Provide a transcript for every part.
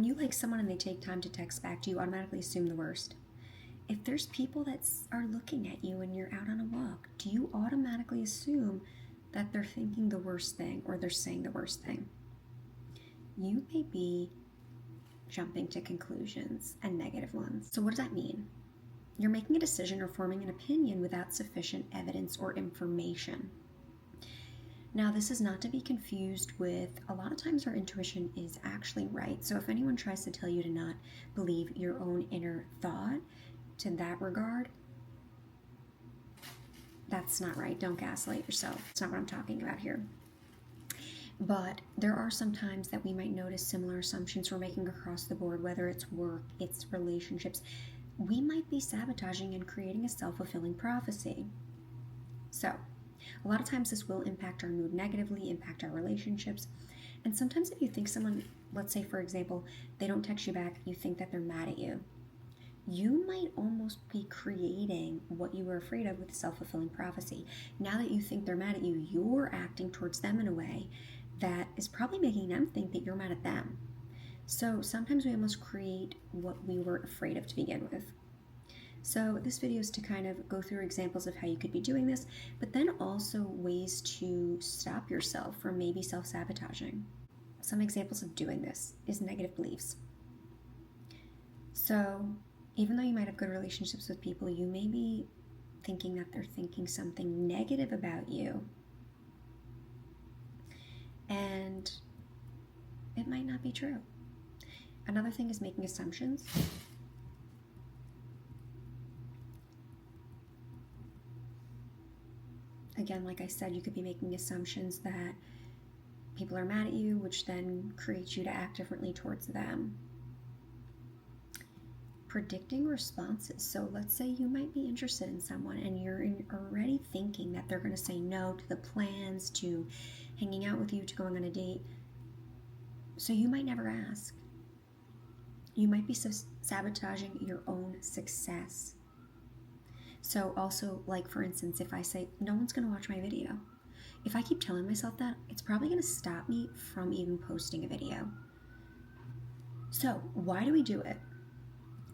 When you like someone and they take time to text back, do you automatically assume the worst? If there's people that are looking at you and you're out on a walk, do you automatically assume that they're thinking the worst thing or they're saying the worst thing? You may be jumping to conclusions and negative ones. So what does that mean? You're making a decision or forming an opinion without sufficient evidence or information. Now, this is not to be confused with, a lot of times our intuition is actually right. So if anyone tries to tell you to not believe your own inner thought to that regard, that's not right. Don't gaslight yourself. It's not what I'm talking about here. But there are some times that we might notice similar assumptions we're making across the board, whether it's work, it's relationships. We might be sabotaging and creating a self-fulfilling prophecy. So, a lot of times this will impact our mood negatively, impact our relationships. And sometimes if you think someone, let's say for example, they don't text you back, you think that they're mad at you. You might almost be creating what you were afraid of with self-fulfilling prophecy. Now that you think they're mad at you, you're acting towards them in a way that is probably making them think that you're mad at them. So sometimes we almost create what we were afraid of to begin with. So this video is to kind of go through examples of how you could be doing this, but then also ways to stop yourself from maybe self-sabotaging. Some examples of doing this is negative beliefs. So even though you might have good relationships with people, you may be thinking that they're thinking something negative about you. And it might not be true. Another thing is making assumptions. Again, like I said, you could be making assumptions that people are mad at you, which then creates you to act differently towards them. Predicting responses. So let's say you might be interested in someone and you're already thinking that they're going to say no to the plans, to hanging out with you, to going on a date. So you might never ask. You might be sabotaging your own success. So also, like for instance, if I say, no one's going to watch my video, if I keep telling myself that, it's probably going to stop me from even posting a video. So why do we do it?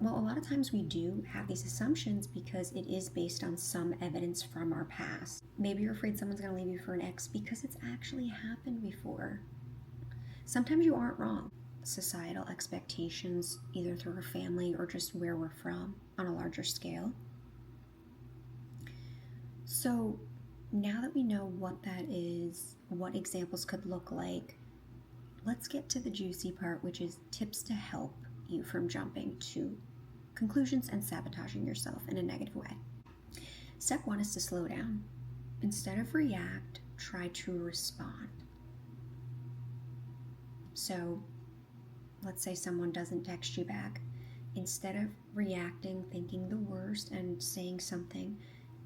Well, a lot of times we do have these assumptions because it is based on some evidence from our past. Maybe you're afraid someone's going to leave you for an ex because it's actually happened before. Sometimes you aren't wrong. Societal expectations, either through our family or just where we're from on a larger scale. So now that we know what that is, what examples could look like, let's get to the juicy part, which is tips to help you from jumping to conclusions and sabotaging yourself in a negative way. Step 1 is to slow down. Instead of react, try to respond. So let's say someone doesn't text you back. Instead of reacting, thinking the worst and saying something,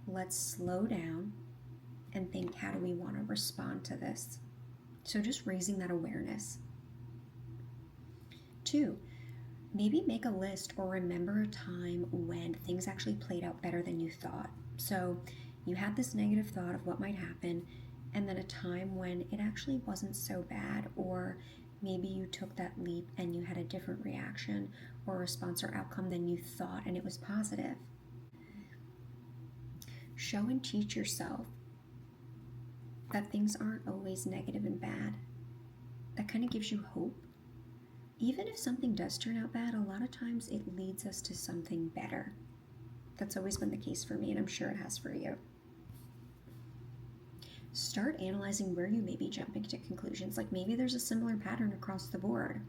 let's slow down and think, how do we want to respond to this? So just raising that awareness. 2, maybe make a list or remember a time when things actually played out better than you thought. So you had this negative thought of what might happen, and then a time when it actually wasn't so bad, or maybe you took that leap and you had a different reaction or response or outcome than you thought, and it was positive. Show and teach yourself that things aren't always negative and bad. That kind of gives you hope. Even if something does turn out bad, a lot of times it leads us to something better. That's always been the case for me, and I'm sure it has for you. Start analyzing where you may be jumping to conclusions. Like maybe there's a similar pattern across the board.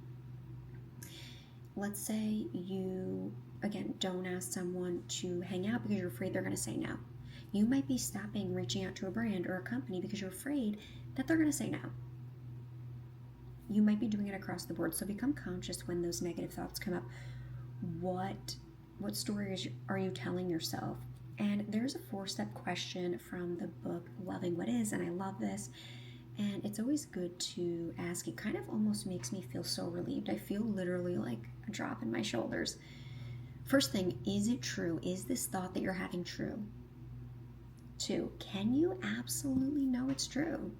Let's say you, again, don't ask someone to hang out because you're afraid they're going to say no. You might be stopping reaching out to a brand or a company because you're afraid that they're going to say no. You might be doing it across the board. So become conscious when those negative thoughts come up. What stories are you telling yourself? And there's a 4-step question from the book Loving What Is, and I love this. And it's always good to ask. It kind of almost makes me feel so relieved. I feel literally like a drop in my shoulders. First thing, is it true? Is this thought that you're having true? 2, can you absolutely know it's true?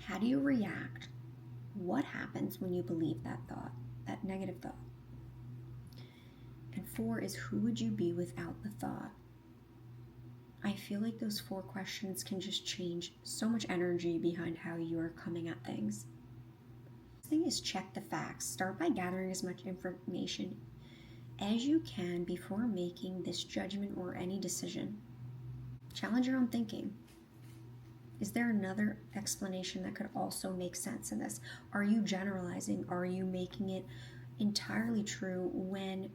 How do you react? What happens when you believe that thought, that negative thought. And 4 is, who would you be without the thought? I feel like those 4 questions can just change so much energy behind how you are coming at things. The thing is, check the facts. Start by gathering as much information as you can before making this judgment or any decision. Challenge your own thinking. Is there another explanation that could also make sense in this? Are you generalizing? Are you making it entirely true when,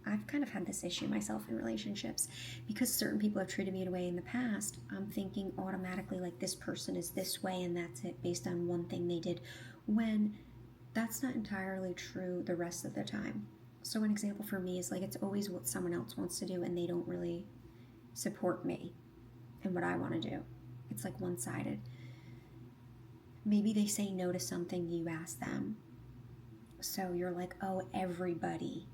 I've kind of had this issue myself in relationships because certain people have treated me in a way in the past. I'm thinking automatically like this person is this way and that's it based on one thing they did, when that's not entirely true the rest of the time. So an example for me is like it's always what someone else wants to do and they don't really support me and what I want to do. It's like one-sided. Maybe they say no to something you ask them. So you're like, oh, everybody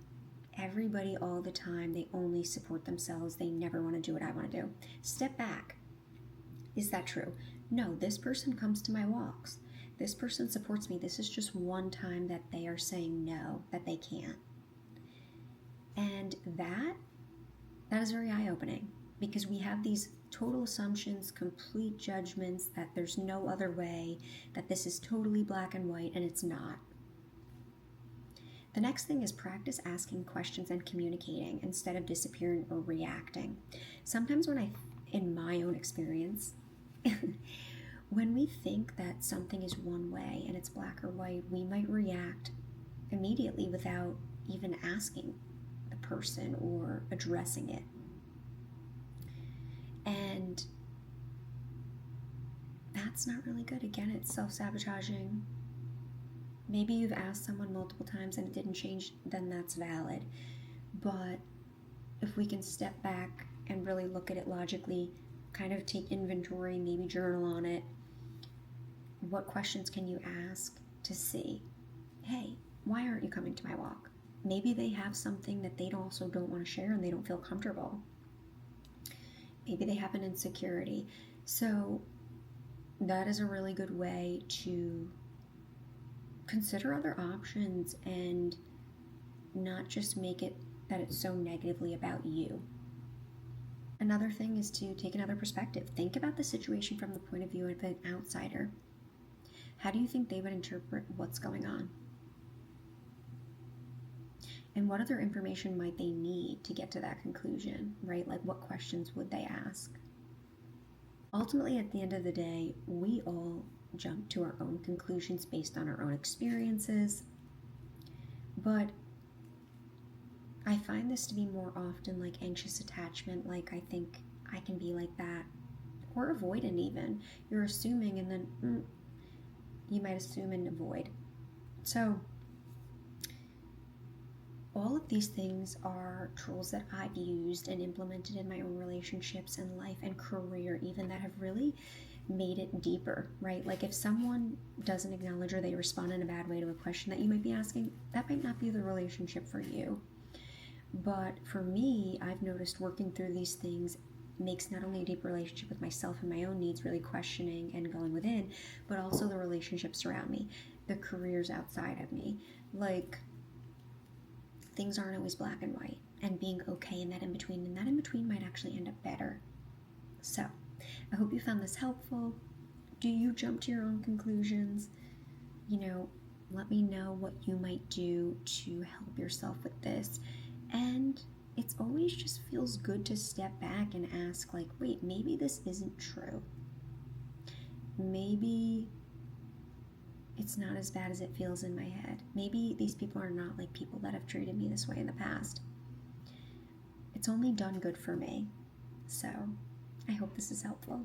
all the time, they only support themselves. They never want to do what I want to do. Step back. Is that true? No, this person comes to my walks. This person supports me. This is just one time that they are saying no, that they can't. And that is very eye-opening because we have these total assumptions, complete judgments that there's no other way, that this is totally black and white, and it's not. The next thing is practice asking questions and communicating instead of disappearing or reacting. Sometimes in my own experience, when we think that something is one way and it's black or white, we might react immediately without even asking the person or addressing it. And that's not really good. Again, it's self-sabotaging. Maybe you've asked someone multiple times and it didn't change, then that's valid. But if we can step back and really look at it logically, kind of take inventory, maybe journal on it, what questions can you ask to see, hey, why aren't you coming to my walk? Maybe they have something that they also don't want to share and they don't feel comfortable. Maybe they have an insecurity. So that is a really good way to consider other options and not just make it that it's so negatively about you. Another thing is to take another perspective. Think about the situation from the point of view of an outsider. How do you think they would interpret what's going on? And what other information might they need to get to that conclusion, right? Like what questions would they ask? Ultimately, at the end of the day, we all jump to our own conclusions based on our own experiences. But I find this to be more often like anxious attachment. Like I think I can be like that. Or avoidant even. You're assuming and then you might assume and avoid. So all of these things are tools that I've used and implemented in my own relationships and life and career even that have really made it deeper, right? Like if someone doesn't acknowledge or they respond in a bad way to a question that you might be asking, that might not be the relationship for you. But for me, I've noticed working through these things makes not only a deep relationship with myself and my own needs, really questioning and going within, but also the relationships around me, the careers outside of me. Like things aren't always black and white, and being okay in that in between, and that in between might actually end up better. So I hope you found this helpful. Do you jump to your own conclusions? Let me know what you might do to help yourself with this. And it's always just feels good to step back and ask, like, wait, maybe this isn't true. Maybe it's not as bad as it feels in my head. Maybe these people are not like people that have treated me this way in the past. It's only done good for me. So I hope this is helpful.